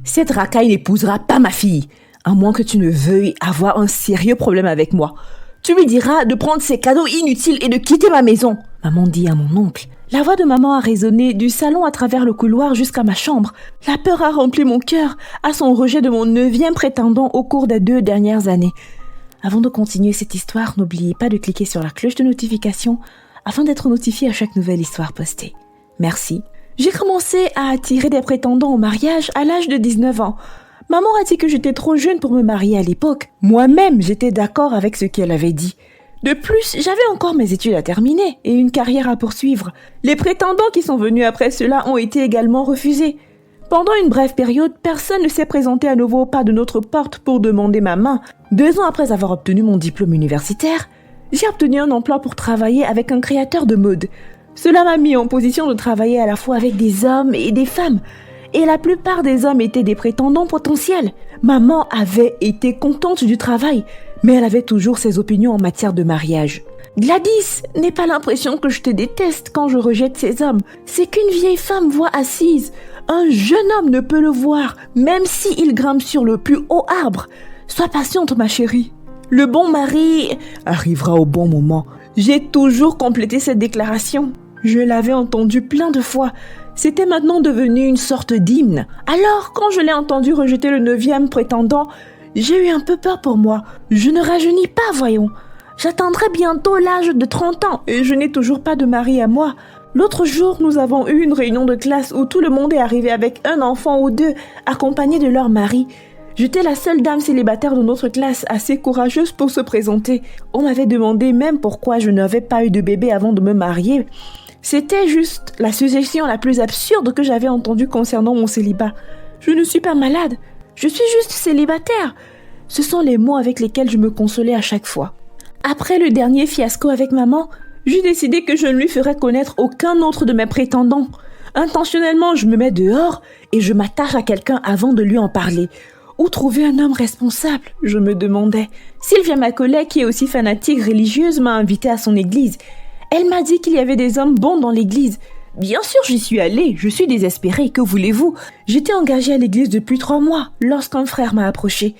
Cette racaille n'épousera pas ma fille, à moins que tu ne veuilles avoir un sérieux problème avec moi. Tu lui diras de prendre ses cadeaux inutiles et de quitter ma maison, maman dit à mon oncle. La voix de maman a résonné du salon à travers le couloir jusqu'à ma chambre. La peur a rempli mon cœur à son rejet de mon 9e prétendant au cours des 2 dernières années. Avant de continuer cette histoire, n'oubliez pas de cliquer sur la cloche de notification afin d'être notifié à chaque nouvelle histoire postée. Merci. J'ai commencé à attirer des prétendants au mariage à l'âge de 19 ans. Maman a dit que j'étais trop jeune pour me marier à l'époque. Moi-même, j'étais d'accord avec ce qu'elle avait dit. De plus, j'avais encore mes études à terminer et une carrière à poursuivre. Les prétendants qui sont venus après cela ont été également refusés. Pendant une brève période, personne ne s'est présenté à nouveau pas de notre porte pour demander ma main. 2 ans après avoir obtenu mon diplôme universitaire, j'ai obtenu un emploi pour travailler avec un créateur de mode. Cela m'a mis en position de travailler à la fois avec des hommes et des femmes. Et la plupart des hommes étaient des prétendants potentiels. Maman avait été contente du travail, mais elle avait toujours ses opinions en matière de mariage. Gladys, n'aie pas l'impression que je te déteste quand je rejette ces hommes. C'est qu'une vieille femme voit assise. Un jeune homme ne peut le voir, même s'il grimpe sur le plus haut arbre. Sois patiente, ma chérie. Le bon mari arrivera au bon moment. J'ai toujours complété cette déclaration. Je l'avais entendue plein de fois. C'était maintenant devenu une sorte d'hymne. Alors, quand je l'ai entendu rejeter le 9e prétendant, j'ai eu un peu peur pour moi. Je ne rajeunis pas, voyons. J'atteindrai bientôt l'âge de 30 ans et je n'ai toujours pas de mari à moi. L'autre jour, nous avons eu une réunion de classe où tout le monde est arrivé avec un enfant ou 2, accompagnés de leur mari. J'étais la seule dame célibataire de notre classe, assez courageuse pour se présenter. On m'avait demandé même pourquoi je n'avais pas eu de bébé avant de me marier. C'était juste la suggestion la plus absurde que j'avais entendue concernant mon célibat. Je ne suis pas malade, je suis juste célibataire. Ce sont les mots avec lesquels je me consolais à chaque fois. Après le dernier fiasco avec maman, j'ai décidé que je ne lui ferais connaître aucun autre de mes prétendants. Intentionnellement, je me mets dehors et je m'attache à quelqu'un avant de lui en parler. Où trouver un homme responsable, je me demandais. Sylvia, ma collègue, qui est aussi fanatique religieuse, m'a invitée à son église. Elle m'a dit qu'il y avait des hommes bons dans l'église. Bien sûr, j'y suis allée, je suis désespérée, que voulez-vous? J'étais engagée à l'église depuis 3 mois, lorsqu'un frère m'a approchée.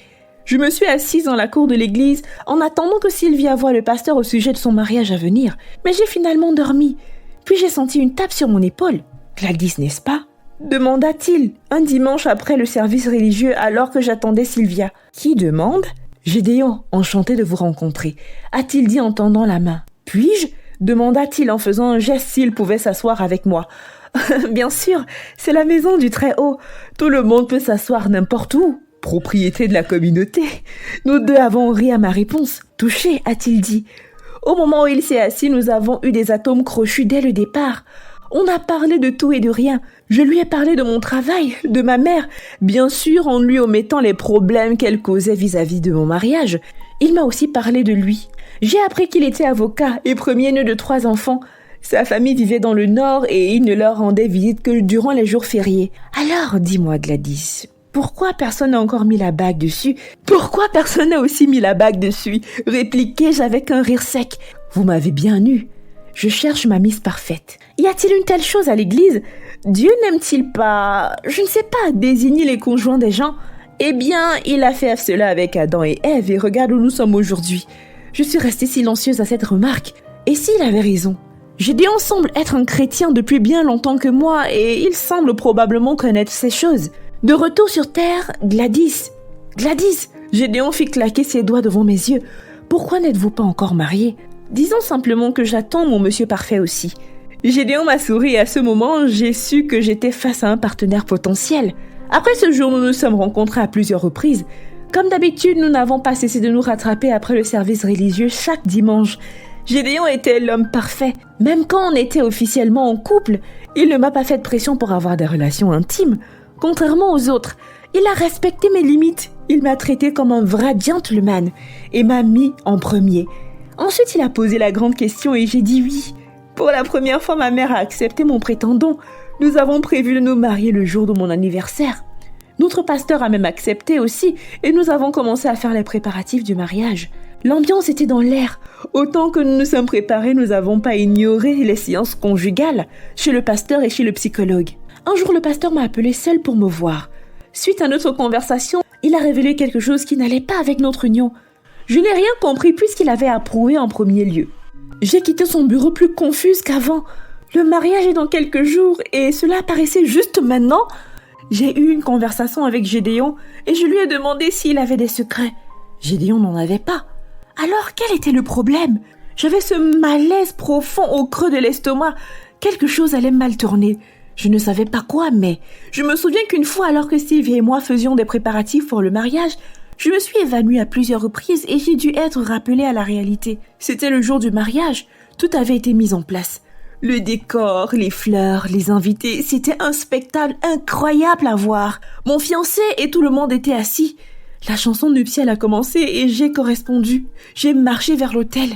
Je me suis assise dans la cour de l'église, en attendant que Sylvia voie le pasteur au sujet de son mariage à venir. Mais j'ai finalement dormi. Puis j'ai senti une tape sur mon épaule. « Gladys, n'est-ce pas ?» demanda-t-il, un dimanche après le service religieux alors que j'attendais Sylvia. « Qui demande ?»« Gédéon, enchanté de vous rencontrer. » a-t-il dit en tendant la main. « Puis-je » demanda-t-il en faisant un geste s'il pouvait s'asseoir avec moi. « Bien sûr, c'est la maison du Très-Haut. Tout le monde peut s'asseoir n'importe où. Propriété de la communauté. » Nous deux avons ri à ma réponse. « Touché, a-t-il dit. » Au moment où il s'est assis, nous avons eu des atomes crochus dès le départ. On a parlé de tout et de rien. Je lui ai parlé de mon travail, de ma mère, bien sûr en lui omettant les problèmes qu'elle causait vis-à-vis de mon mariage. Il m'a aussi parlé de lui. J'ai appris qu'il était avocat et premier-né de 3 enfants. Sa famille vivait dans le nord et il ne leur rendait visite que durant les jours fériés. Alors, dis-moi Gladys, pourquoi personne n'a encore mis la bague dessus? Pourquoi personne n'a aussi mis la bague dessus? Répliquai-je avec un rire sec. Vous m'avez bien eu. Je cherche ma mise parfaite. Y a-t-il une telle chose à l'église? Dieu n'aime-t-il pas, je ne sais pas, désigner les conjoints des gens? Eh bien, il a fait cela avec Adam et Ève et regarde où nous sommes aujourd'hui. Je suis restée silencieuse à cette remarque. Et s'il avait raison? Gédéon semble être un chrétien depuis bien longtemps que moi et il semble probablement connaître ces choses. De retour sur terre, Gladys, Gédéon fit claquer ses doigts devant mes yeux. Pourquoi n'êtes-vous pas encore mariée? Disons simplement que j'attends mon monsieur parfait aussi. Gédéon m'a souri et à ce moment, j'ai su que j'étais face à un partenaire potentiel. Après ce jour, nous nous sommes rencontrés à plusieurs reprises. Comme d'habitude, nous n'avons pas cessé de nous rattraper après le service religieux chaque dimanche. Gédéon était l'homme parfait. Même quand on était officiellement en couple, il ne m'a pas fait de pression pour avoir des relations intimes. Contrairement aux autres, il a respecté mes limites. Il m'a traité comme un vrai gentleman et m'a mis en premier. Ensuite, il a posé la grande question et j'ai dit oui. Pour la première fois, ma mère a accepté mon prétendant. Nous avons prévu de nous marier le jour de mon anniversaire. Notre pasteur a même accepté aussi et nous avons commencé à faire les préparatifs du mariage. L'ambiance était dans l'air. Autant que nous nous sommes préparés, nous n'avons pas ignoré les séances conjugales chez le pasteur et chez le psychologue. Un jour, le pasteur m'a appelé seul pour me voir. Suite à notre conversation, il a révélé quelque chose qui n'allait pas avec notre union. Je n'ai rien compris puisqu'il avait approuvé en premier lieu. J'ai quitté son bureau plus confuse qu'avant. Le mariage est dans quelques jours et cela paraissait juste maintenant. J'ai eu une conversation avec Gédéon et je lui ai demandé s'il avait des secrets. Gédéon n'en avait pas. Alors quel était le problème? J'avais ce malaise profond au creux de l'estomac. Quelque chose allait mal tourner. Je ne savais pas quoi, mais je me souviens qu'une fois, alors que Sylvie et moi faisions des préparatifs pour le mariage, je me suis évanouie à plusieurs reprises et j'ai dû être rappelée à la réalité. C'était le jour du mariage. Tout avait été mis en place. Le décor, les fleurs, les invités, c'était un spectacle incroyable à voir. Mon fiancé et tout le monde étaient assis. La chanson nuptiale a commencé et j'ai correspondu. J'ai marché vers l'autel.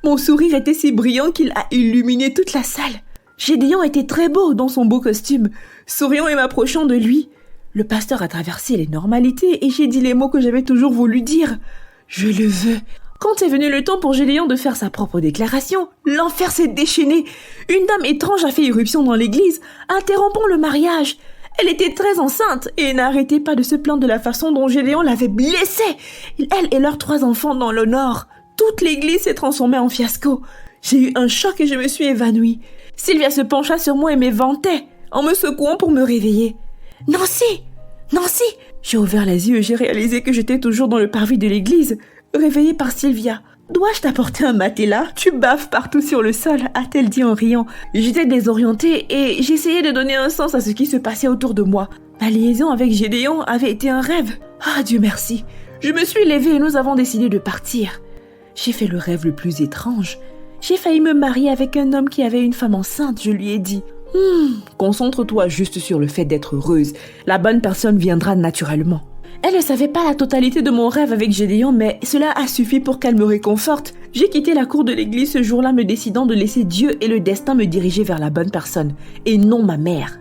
Mon sourire était si brillant qu'il a illuminé toute la salle. Gédéon était très beau dans son beau costume, souriant et m'approchant de lui. Le pasteur a traversé les normalités et j'ai dit les mots que j'avais toujours voulu dire. Je le veux. Quand est venu le temps pour Gédéon de faire sa propre déclaration, l'enfer s'est déchaîné. Une dame étrange a fait irruption dans l'église, interrompant le mariage. Elle était très enceinte et n'arrêtait pas de se plaindre de la façon dont Gédéon l'avait blessée. Elle et leurs 3 enfants dans le nord. Toute l'église s'est transformée en fiasco. J'ai eu un choc et je me suis évanouie. Sylvia se pencha sur moi et m'éventait, en me secouant pour me réveiller. « Nancy! Nancy !» J'ai ouvert les yeux et j'ai réalisé que j'étais toujours dans le parvis de l'église, réveillée par Sylvia. « Dois-je t'apporter un matelas? Tu baves partout sur le sol » a-t-elle dit en riant. J'étais désorientée et j'essayais de donner un sens à ce qui se passait autour de moi. Ma liaison avec Gédéon avait été un rêve. Ah, Dieu merci. Je me suis levée et nous avons décidé de partir. J'ai fait le rêve le plus étrange. J'ai failli me marier avec un homme qui avait une femme enceinte, je lui ai dit. Concentre-toi juste sur le fait d'être heureuse. La bonne personne viendra naturellement. Elle ne savait pas la totalité de mon rêve avec Gédéon, mais cela a suffi pour qu'elle me réconforte. J'ai quitté la cour de l'église ce jour-là, me décidant de laisser Dieu et le destin me diriger vers la bonne personne, et non ma mère.